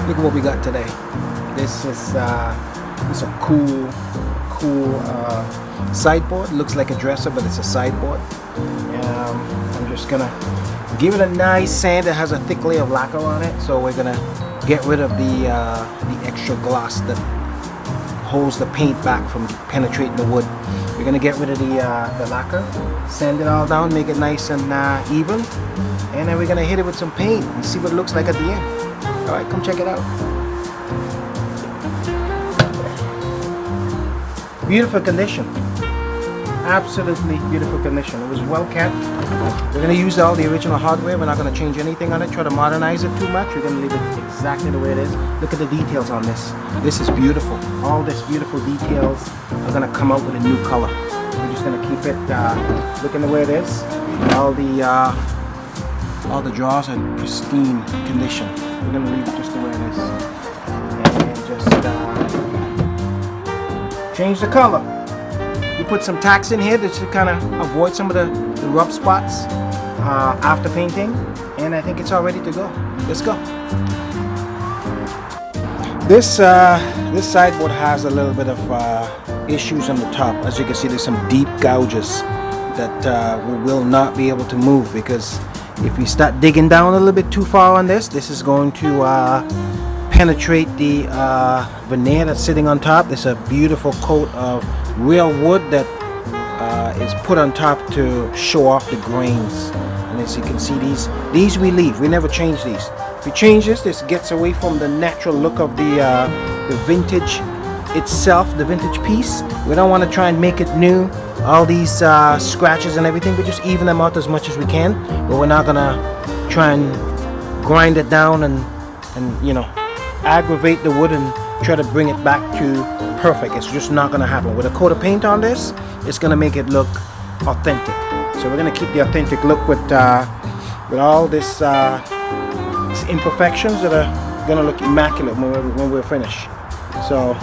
Look at what we got today. This is a cool sideboard. Looks like a dresser, but it's a sideboard. I'm just gonna give it a nice sand. It has a thick layer of lacquer on it, so we're gonna get rid of the extra gloss that holds the paint back from penetrating the wood. We're gonna get rid of the lacquer, sand it all down, make it nice and even, and then we're gonna hit it with some paint and see what it looks like at the end. All right, come check it out. Beautiful condition. Absolutely beautiful condition. It was well kept. We're going to use all the original hardware. We're not going to change anything on it, try to modernize it too much. We're going to leave it exactly the way it is. Look at the details on this. This is beautiful. All these beautiful details are going to come out with a new color. We're just going to keep it looking the way it is. All the drawers are in pristine condition. We're going to leave it just the way it is. And just change the color. We put some tacks in here just to kind of avoid some of the rub spots after painting, and I think it's all ready to go. Let's go. This sideboard has a little bit of issues on the top. As you can see, there's some deep gouges that we will not be able to move, because if we start digging down a little bit too far on this is going to penetrate the veneer that's sitting on top. There's a beautiful coat of real wood that is put on top to show off the grains. And as you can see, these we leave. We never change these. If we change this gets away from the natural look of the vintage itself, the vintage piece. We don't want to try and make it new. All these scratches and everything, we just even them out as much as we can. But we're not gonna try and grind it down and you know, aggravate the wood and try to bring it back to perfect. It's just not going to happen. With a coat of paint on this, it's going to make it look authentic. So we're going to keep the authentic look with all this imperfections that are going to look immaculate when we're finished. So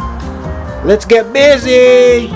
let's get busy.